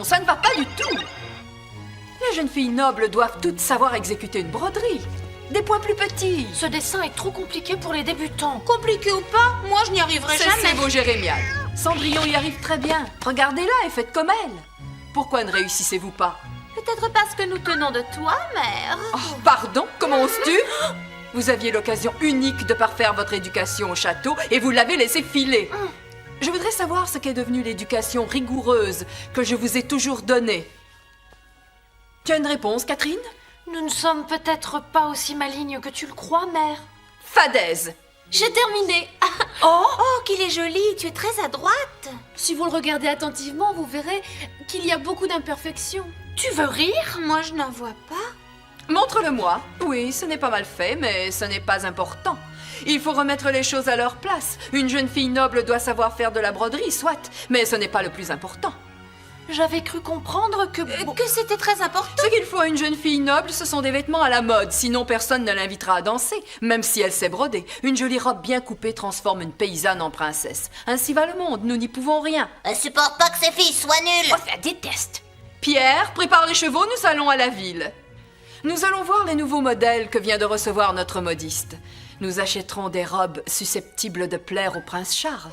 non, ça ne va pas du tout. Les jeunes filles nobles doivent toutes savoir exécuter une broderie. Des points plus petits. Ce dessin est trop compliqué pour les débutants. Compliqué ou pas, moi je n'y arriverai jamais. C'est vos jérémiades. Cendrillon y arrive très bien. Regardez-la et faites comme elle. Pourquoi ne réussissez-vous pas? Peut-être parce que nous tenons de toi, mère. Oh, pardon, comment oses-tu? Vous aviez l'occasion unique de parfaire votre éducation au château et vous l'avez laissé filer. Je voudrais savoir ce qu'est devenue l'éducation rigoureuse que je vous ai toujours donnée. Tu as une réponse, Catherine? Nous ne sommes peut-être pas aussi malignes que tu le crois, mère. Fadaise! J'ai terminé. Oh! Oh, qu'il est joli, tu es très à droite. Si vous le regardez attentivement, vous verrez qu'il y a beaucoup d'imperfections. Tu veux rire? Moi je n'en vois pas. Montre-le-moi. Oui, ce n'est pas mal fait, mais ce n'est pas important. Il faut remettre les choses à leur place. Une jeune fille noble doit savoir faire de la broderie, soit, mais ce n'est pas le plus important. J'avais cru comprendre que... Que c'était très important. Ce qu'il faut à une jeune fille noble, ce sont des vêtements à la mode, sinon personne ne l'invitera à danser, même si elle sait broder. Une jolie robe bien coupée transforme une paysanne en princesse. Ainsi va le monde, nous n'y pouvons rien. Elle supporte pas que ses filles soient nulles. Oh, je la déteste. Pierre, prépare les chevaux, nous allons à la ville. Nous allons voir les nouveaux modèles que vient de recevoir notre modiste. Nous achèterons des robes susceptibles de plaire au prince Charles.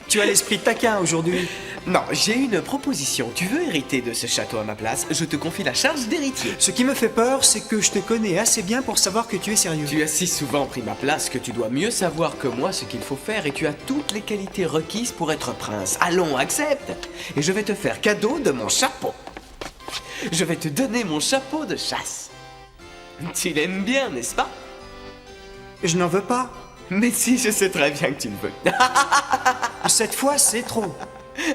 Tu as l'esprit taquin aujourd'hui. Non, j'ai une proposition. Tu veux hériter de ce château à ma place? Je te confie la charge d'héritier. Ce qui me fait peur, c'est que je te connais assez bien pour savoir que tu es sérieux. Tu as si souvent pris ma place que tu dois mieux savoir que moi ce qu'il faut faire et tu as toutes les qualités requises pour être prince. Allons, accepte. Et je vais te faire cadeau de mon chapeau. Je vais te donner mon chapeau de chasse. Tu l'aimes bien, n'est-ce pas? Je n'en veux pas. Mais si, je sais très bien que tu le veux. Cette fois, c'est trop.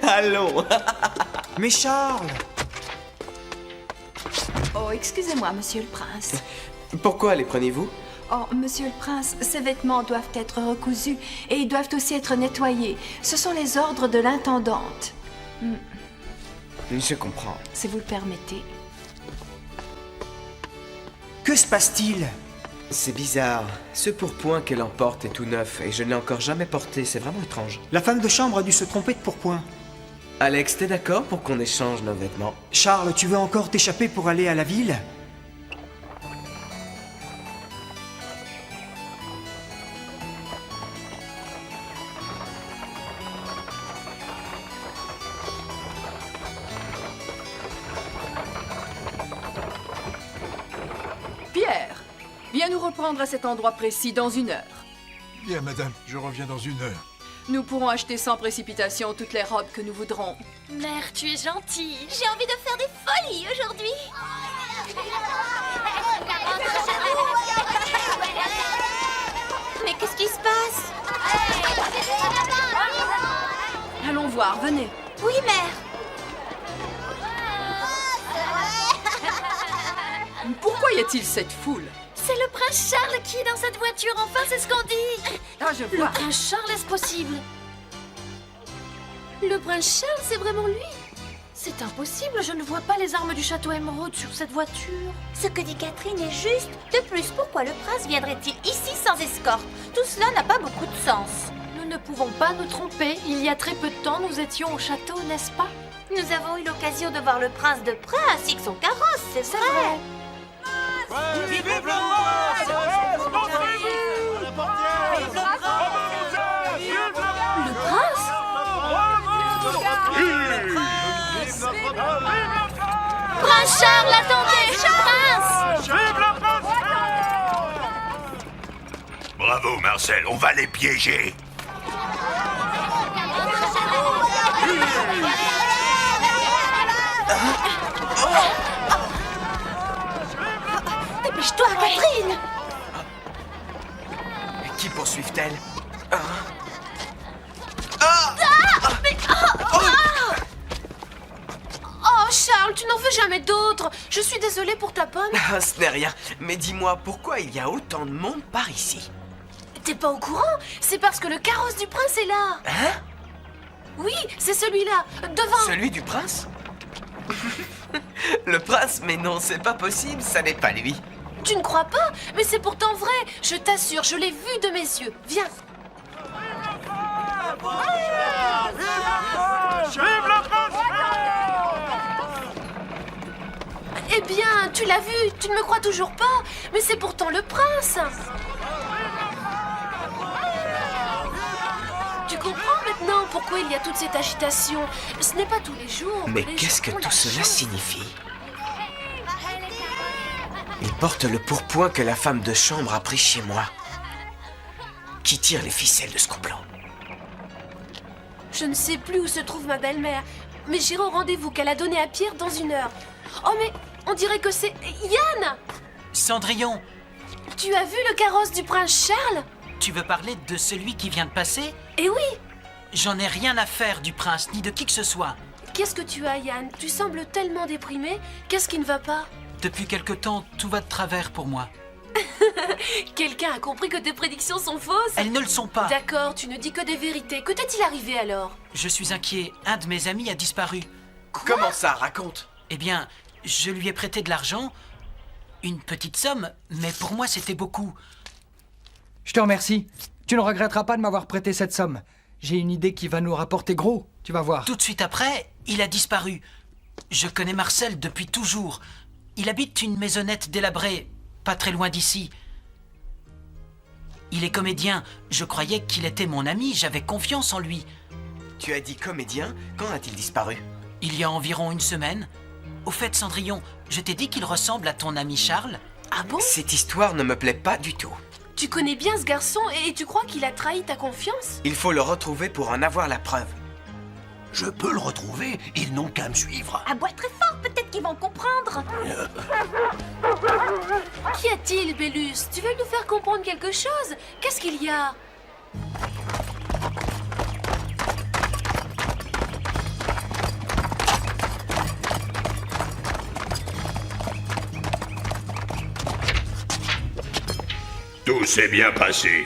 Allons. Mais Charles! Oh, excusez-moi, monsieur le prince. Pourquoi les prenez-vous? Oh, monsieur le prince, ces vêtements doivent être recousus et ils doivent aussi être nettoyés. Ce sont les ordres de l'intendante. Je comprends. Si vous le permettez. Que se passe-t-il? C'est bizarre. Ce pourpoint qu'elle emporte est tout neuf et je ne l'ai encore jamais porté. C'est vraiment étrange. La femme de chambre a dû se tromper de pourpoint. Alex, t'es d'accord pour qu'on échange nos vêtements? Charles, tu veux encore t'échapper pour aller à la ville? Pierre, viens nous reprendre à cet endroit précis dans 1 heure. Bien, madame, je reviens dans 1 heure. Nous pourrons acheter sans précipitation toutes les robes que nous voudrons. Mère, tu es gentille. J'ai envie de faire des folies aujourd'hui. Mais qu'est-ce qui se passe? Allons voir, venez. Oui, mère. Pourquoi y a-t-il cette foule? C'est le prince Charles qui est dans cette voiture, enfin c'est ce qu'on dit. Ah, je Le vois. prince Charles, est-ce possible? Le prince Charles, c'est vraiment lui? C'est impossible, je ne vois pas les armes du château émeraude sur cette voiture. Ce que dit Catherine est juste. De plus, pourquoi le prince viendrait-il ici sans escorte? Tout cela n'a pas beaucoup de sens. Nous ne pouvons pas nous tromper. Il y a très peu de temps, nous étions au château, n'est-ce pas? Nous avons eu l'occasion de voir le prince de près ainsi que son carrosse, c'est vrai. Vive le prince! Le prince? Prince Charles, attendez! Prince! Bravo, Marcel, on va les piéger. Dépêche-toi, Catherine! Qui poursuivent-elles? Oh, Charles, tu n'en veux jamais d'autres. Je suis désolée pour ta pomme. Ah, ce n'est rien. Mais dis-moi, pourquoi il y a autant de monde par ici? T'es pas au courant? C'est parce que le carrosse du prince est là. Hein? Oui, c'est celui-là, devant. Celui du prince? Le prince? Mais non, c'est pas possible, ça n'est pas lui. Tu ne crois pas? Mais c'est pourtant vrai. Je t'assure, je l'ai vu de mes yeux. Viens. Eh bien, tu l'as vu, tu ne me crois toujours pas. Mais c'est pourtant le prince. Tu comprends maintenant pourquoi il y a toute cette agitation? Ce n'est pas tous les jours. Mais les qu'est-ce gens que ont tout la cela chance. signifie? Il porte le pourpoint que la femme de chambre a pris chez moi. Qui tire les ficelles de ce complot? Je ne sais plus où se trouve ma belle-mère, mais j'irai au rendez-vous qu'elle a donné à Pierre dans 1 heure. Oh mais on dirait que c'est... Yann! Cendrillon, Tu as vu le carrosse du prince Charles? tu veux parler de celui qui vient de passer? Eh oui! J'en ai rien à faire du prince, ni de qui que ce soit. Qu'est-ce que tu as, Yann? Tu sembles tellement déprimé. Qu'est-ce qui ne va pas? Depuis quelque temps, tout va de travers pour moi. Quelqu'un a compris que tes prédictions sont fausses? Elles ne le sont pas. D'accord, tu ne dis que des vérités. Que t'est-il arrivé alors? Je suis inquiet. Un de mes amis a disparu. Comment ça? Raconte. Eh bien, je lui ai prêté de l'argent. Une petite somme, mais pour moi c'était beaucoup. Je te remercie. Tu ne regretteras pas de m'avoir prêté cette somme. J'ai une idée qui va nous rapporter gros, tu vas voir. Tout de suite après, il a disparu. Je connais Marcel depuis toujours. Il habite une maisonnette délabrée, pas très loin d'ici. Il est comédien. Je croyais qu'il était mon ami, j'avais confiance en lui. Tu as dit comédien? Quand a-t-il disparu? Il y a environ 1 semaine. Au fait, Cendrillon, je t'ai dit qu'il ressemble à ton ami Charles? Ah bon? Cette histoire ne me plaît pas du tout. Tu connais bien ce garçon et tu crois qu'il a trahi ta confiance? Il faut le retrouver pour en avoir la preuve. Je peux le retrouver, ils n'ont qu'à me suivre. Aboie très fort, peut-être qu'ils vont comprendre. Qu'y a-t-il, Bélus? Tu veux nous faire comprendre quelque chose? Qu'est-ce qu'il y a? Tout s'est bien passé.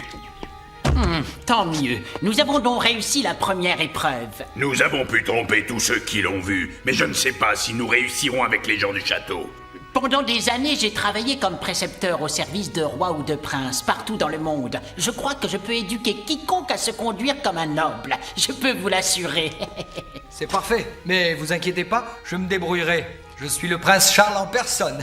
Tant mieux. Nous avons donc réussi la première épreuve. Nous avons pu tromper tous ceux qui l'ont vu, mais je ne sais pas si nous réussirons avec les gens du château. Pendant des années, j'ai travaillé comme précepteur au service de rois ou de princes partout dans le monde. Je crois que je peux éduquer quiconque à se conduire comme un noble. Je peux vous l'assurer. C'est parfait, mais vous inquiétez pas, je me débrouillerai. Je suis le prince Charles en personne.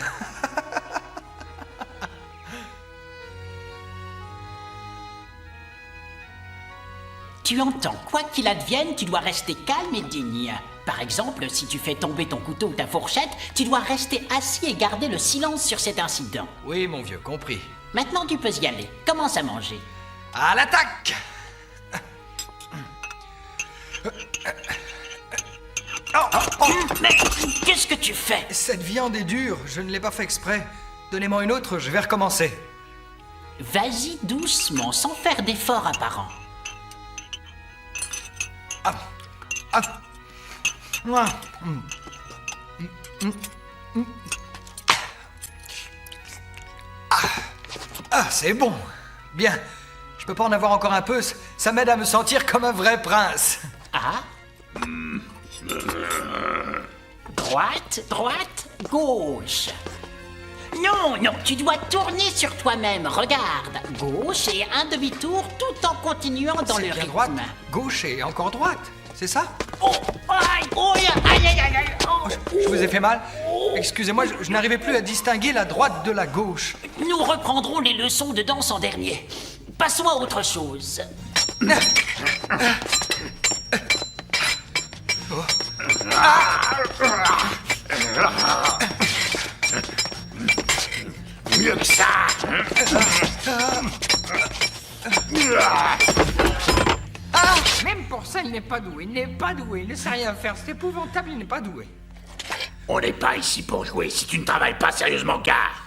Tu entends, quoi qu'il advienne, tu dois rester calme et digne. Par exemple, si tu fais tomber ton couteau ou ta fourchette, tu dois rester assis et garder le silence sur cet incident. Oui, mon vieux, compris. Maintenant, tu peux y aller. Commence à manger. À l'attaque! Mais qu'est-ce que tu fais? Cette viande est dure, je ne l'ai pas fait exprès. Donnez-moi une autre, je vais recommencer. Vas-y doucement, sans faire d'efforts apparents. C'est bon. Bien. Je peux pas en avoir encore un peu, ça m'aide à me sentir comme un vrai prince. Ah? Droite, droite, gauche. Non, non, tu dois tourner sur toi-même. Regarde, gauche et un demi-tour tout en continuant dans le C'est bien rythme. droite, gauche et encore droite, c'est ça? Oh, aïe, oh, aïe, aïe, aïe, aïe, oh. Je vous ai fait mal? Excusez-moi, je n'arrivais plus à distinguer la droite de la gauche. Nous reprendrons les leçons de danse en dernier. Passons à autre chose. Mieux que ça. Même pour ça, il n'est pas doué, il n'est pas doué, il ne sait rien faire, c'est épouvantable, il n'est pas doué. On n'est pas ici pour jouer. Si tu ne travailles pas sérieusement, gare.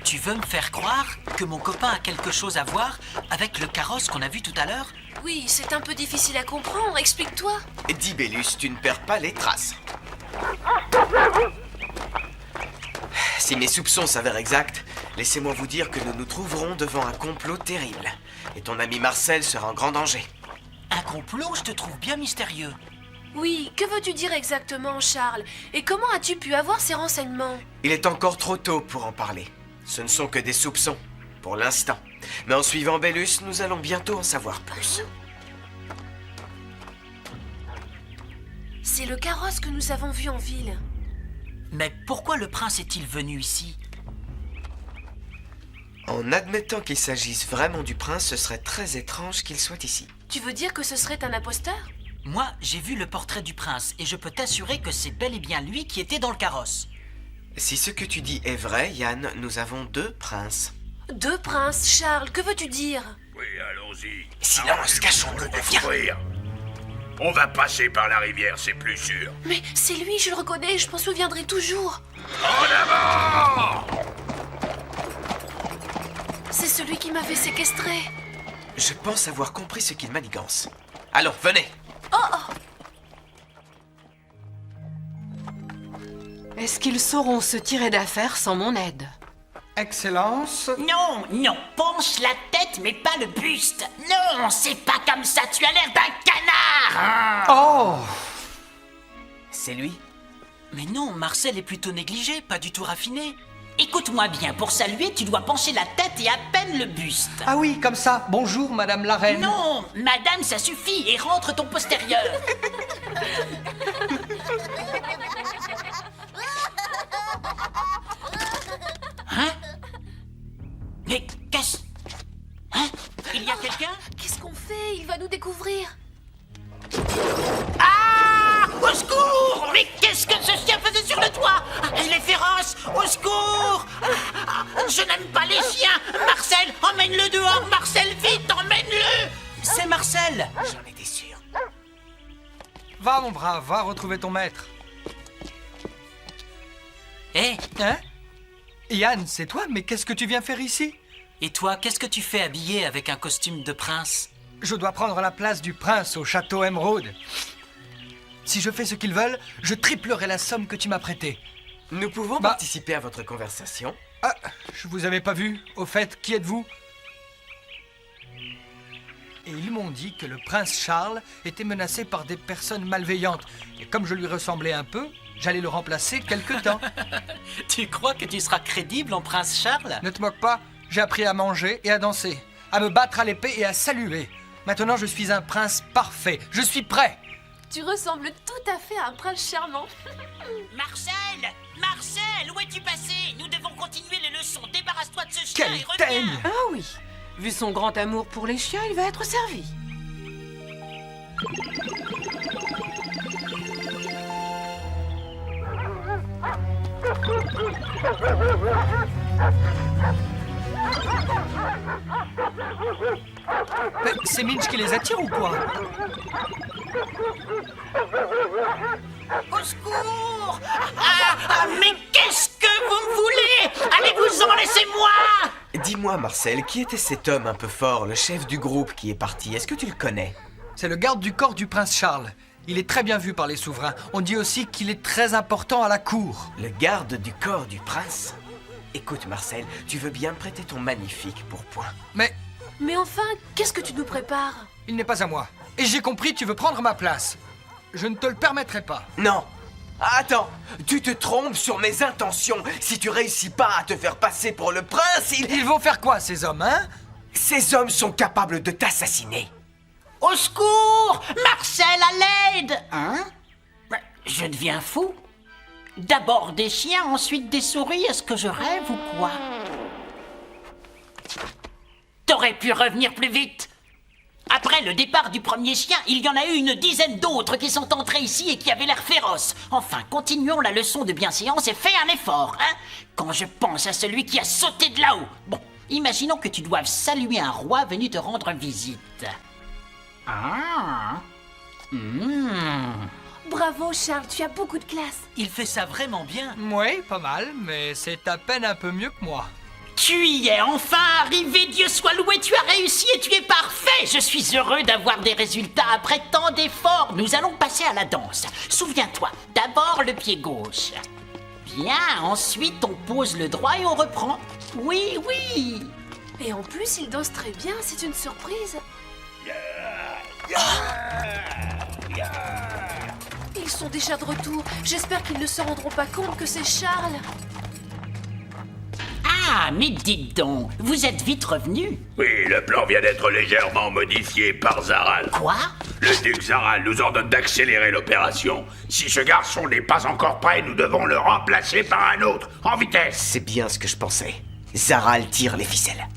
Tu veux me faire croire que mon copain a quelque chose à voir avec le carrosse qu'on a vu tout à l'heure? Oui, c'est un peu difficile à comprendre. Explique-toi. Dis Bélus, tu ne perds pas les traces. Si mes soupçons s'avèrent exacts, laissez-moi vous dire que nous nous trouverons devant un complot terrible. Et ton ami Marcel sera en grand danger. Un complot, je te trouve bien mystérieux. Oui, que veux-tu dire exactement, Charles? Et comment as-tu pu avoir ces renseignements? Il est encore trop tôt pour en parler. Ce ne sont que des soupçons, pour l'instant. Mais en suivant Bellus, nous allons bientôt en savoir plus. C'est le carrosse que nous avons vu en ville. Mais pourquoi le prince est-il venu ici? En admettant qu'il s'agisse vraiment du prince, ce serait très étrange qu'il soit ici. Tu veux dire que ce serait un imposteur? Moi, j'ai vu le portrait du prince et je peux t'assurer que c'est bel et bien lui qui était dans le carrosse. Si ce que tu dis est vrai, Yann, nous avons 2 princes. 2 princes, Charles, que veux-tu dire? Oui, allons-y. Silence, cachons-nous, viens. On va passer par la rivière, c'est plus sûr. Mais c'est lui, je le reconnais, je m'en souviendrai toujours. En avant! C'est celui qui m'avait séquestré. Je pense avoir compris ce qu'il manigance. Allons, venez. Est-ce qu'ils sauront se tirer d'affaire sans mon aide? Excellence. Non, non, penche la tête mais pas le buste. Non, c'est pas comme ça, tu as l'air d'un canard. Oh! C'est lui? Mais non, Marcel est plutôt négligé, pas du tout raffiné. Écoute-moi bien, pour saluer, tu dois pencher la tête et à peine le buste. Ah oui, comme ça. Bonjour, madame la reine. Non, madame, ça suffit, et rentre ton postérieur. Hein? Mais qu'est-ce... Hein? Il y a quelqu'un? Qu'est-ce qu'on fait? Il va nous découvrir. Ah! Au secours! Mais qu'est-ce que ce chien faisait sur le toit? Il est féroce! Au secours! Je n'aime pas les chiens! Marcel, emmène-le dehors! Marcel, vite, emmène-le! C'est Marcel! J'en étais sûr. Va, mon brave, va retrouver ton maître. Hé, Hein? Yann, c'est toi, mais qu'est-ce que tu viens faire ici? et toi, qu'est-ce que tu fais habillé avec un costume de prince? Je dois prendre la place du prince au château Émeraude. Si je fais ce qu'ils veulent, je triplerai la somme que tu m'as prêtée. Nous pouvons participer à votre conversation? Ah, je vous avais pas vu. Au fait, qui êtes-vous? Et ils m'ont dit que le prince Charles était menacé par des personnes malveillantes. Et comme je lui ressemblais un peu, j'allais le remplacer quelque temps. Tu crois que tu seras crédible en prince Charles? Ne te moque pas, j'ai appris à manger et à danser, à me battre à l'épée et à saluer. Maintenant, je suis un prince parfait. Je suis prêt. Tu ressembles tout à fait à un prince charmant. Marcel! Marcel, où es-tu passé? Nous devons continuer les leçons. Débarrasse-toi de ce chien Quel et reviens! teigne! Ah oui. Vu son grand amour pour les chiens, il va être servi. Mais c'est Minch qui les attire ou quoi? Au secours! Mais qu'est-ce que vous me voulez? Allez-vous-en, laissez-moi! Dis-moi, Marcel, qui était cet homme un peu fort, le chef du groupe qui est parti? Est-ce que tu le connais? C'est le garde du corps du prince Charles. Il est très bien vu par les souverains. On dit aussi qu'il est très important à la cour. Le garde du corps du prince? Écoute, Marcel, tu veux bien me prêter ton magnifique pourpoint? Mais enfin, qu'est-ce que tu nous prépares? Il n'est pas à moi. Et j'ai compris, tu veux prendre ma place. Je ne te le permettrai pas. Non! Attends! Tu te trompes sur mes intentions! Si tu réussis pas à te faire passer pour le prince, Ils vont faire quoi, ces hommes, hein? Ces hommes sont capables de t'assassiner! Au secours! Marcel, à l'aide! Hein? Je deviens fou. D'abord des chiens, ensuite des souris. Est-ce que je rêve ou quoi? T'aurais pu revenir plus vite. Après le départ du premier chien, il y en a eu une dizaine d'autres qui sont entrés ici et qui avaient l'air féroces. Enfin, continuons la leçon de bienséance et fais un effort, hein? Quand je pense à celui qui a sauté de là-haut. Bon, imaginons que tu doives saluer un roi venu te rendre visite. Ah. Bravo, Charles, tu as beaucoup de classe. Il fait ça vraiment bien. Oui, pas mal, mais c'est à peine un peu mieux que moi. Tu y es enfin arrivé, Dieu soit loué, tu as réussi et tu es parfait. Je suis heureux d'avoir des résultats après tant d'efforts. Nous allons passer à la danse. Souviens-toi, d'abord le pied gauche. Bien, ensuite on pose le droit et on reprend. Oui, oui. Et en plus, il danse très bien, c'est une surprise. Ils sont déjà de retour. J'espère qu'ils ne se rendront pas compte que c'est Charles. Ah, mais dites donc, vous êtes vite revenu. Oui, le plan vient d'être légèrement modifié par Zaral. Quoi? Le duc Zaral nous ordonne d'accélérer l'opération. Si ce garçon n'est pas encore prêt, nous devons le remplacer par un autre, en vitesse. C'est bien ce que je pensais. Zaral tire les ficelles.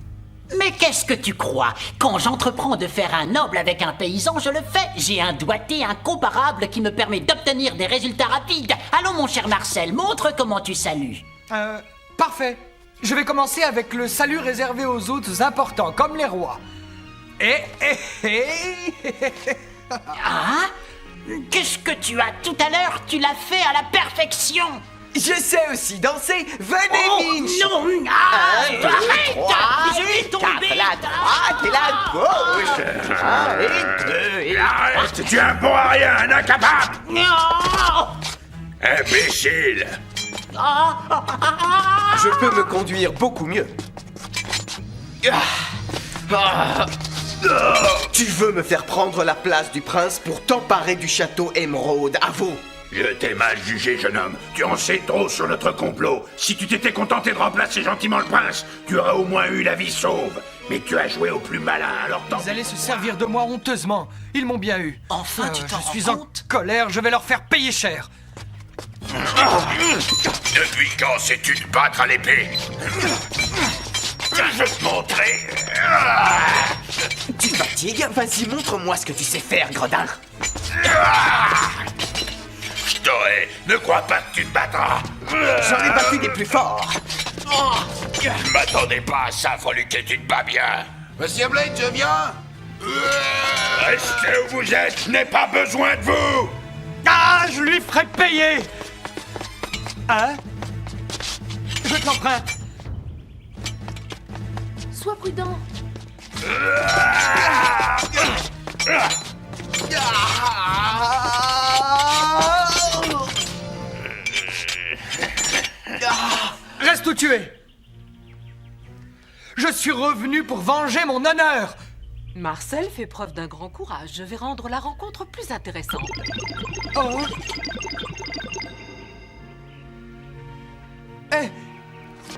Mais qu'est-ce que tu crois? Quand j'entreprends de faire un noble avec un paysan, je le fais. J'ai un doigté incomparable qui me permet d'obtenir des résultats rapides. Allons, mon cher Marcel, montre comment tu salues. Parfait. Je vais commencer avec le salut réservé aux hôtes importants, comme les rois. Ah? Qu'est-ce que tu as tout à l'heure? Tu l'as fait à la perfection. Je sais aussi danser. Venez, Minch. Non! Un, deux, Arrête! trois, Je vais tomber! la droite et la gauche. Un et deux et Arrête, tu es un bon à rien, un incapable. Non! Imbécile. Je peux me conduire beaucoup mieux. Tu veux me faire prendre la place du prince pour t'emparer du château Émeraude, avoue. Je t'ai mal jugé, jeune homme. Tu en sais trop sur notre complot. Si tu t'étais contenté de remplacer gentiment le prince, tu aurais au moins eu la vie sauve. Mais tu as joué au plus malin, alors tant... Ils allaient se servir de moi honteusement. Ils m'ont bien eu. Enfin, tu t'en Je rends suis en compte? colère, je vais leur faire payer cher. Depuis quand sais-tu te battre à l'épée? Je vais te montrer. Tu fatigues? Vas-y, montre-moi ce que tu sais faire, gredin. Je t'aurai. Ne crois pas que tu te battras. J'en ai battu des plus forts. Je m'attendais pas à ça, Freluquet, tu te bats bien. Monsieur Blade, je viens. Restez où vous êtes, je n'ai pas besoin de vous. Ah, je lui ferai payer. Hein? Je te l'emprunte. Sois prudent. Reste où tu es. Je suis revenu pour venger mon honneur. Marcel fait preuve d'un grand courage. Je vais rendre la rencontre plus intéressante. Oh.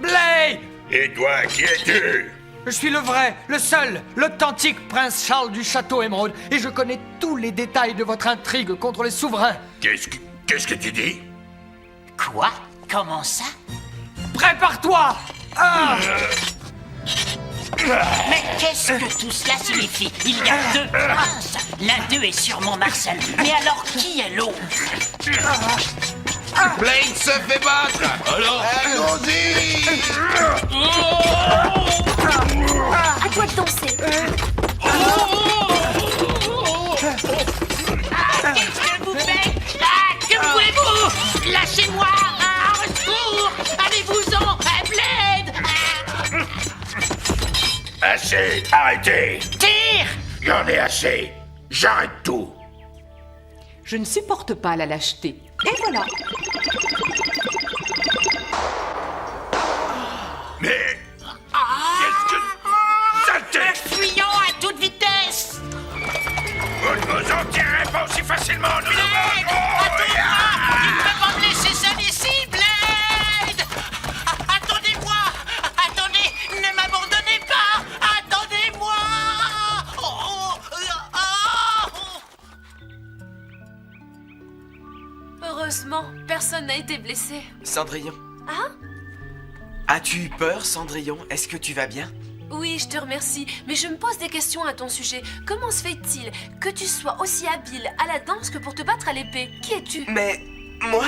Blade! Et toi, qui es-tu? Je suis le vrai, le seul, l'authentique prince Charles du château Émeraude, et je connais tous les détails de votre intrigue contre les souverains. Qu'est-ce que tu dis? Quoi? Comment ça? Prépare-toi! Ah! Mais qu'est-ce que tout cela signifie? Il y a deux princes. L'un d'eux est sûrement Marcel. Mais alors qui est l'autre? Blade se fait battre. Alors, allons-y. À toi de danser. Qu'est-ce que vous faites? Que voulez-vous? Lâchez-moi! Au secours! Allez-vous-en! Blade! Assez, arrêtez. Tire! J'en ai assez. J'arrête tout. Je ne supporte pas la lâcheté. Et voilà. Mais... Qu'est-ce que... Saleté! Fuyons à toute vitesse! Vous ne vous en tirerez pas aussi facilement, nous nous Blade! battrons. Attends-moi! Il ne peut pas me laisser seul ici, Blade! Attendez-moi! Attendez! Ne m'abandonnez pas! Attendez-moi! Heureusement, personne n'a été blessé. Cendrillon. Ah? As-tu eu peur, Cendrillon? Est-ce que tu vas bien? Oui, je te remercie, mais je me pose des questions à ton sujet. Comment se fait-il que tu sois aussi habile à la danse que pour te battre à l'épée? Qui es-tu? Mais... moi?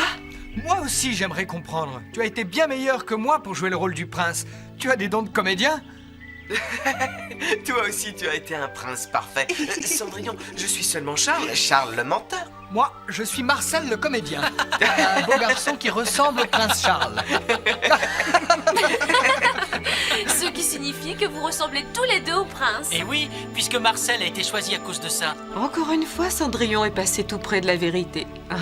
Moi aussi, j'aimerais comprendre. Tu as été bien meilleur que moi pour jouer le rôle du prince. Tu as des dons de comédien? Toi aussi, tu as été un prince parfait. Cendrillon, je suis seulement Charles, Charles le menteur. Moi, je suis Marcel le comédien. Un beau garçon qui ressemble au prince Charles. Ce qui signifie que vous ressemblez tous les deux au prince. Et oui, puisque Marcel a été choisi à cause de ça. Encore une fois, Cendrillon est passé tout près de la vérité. Ah.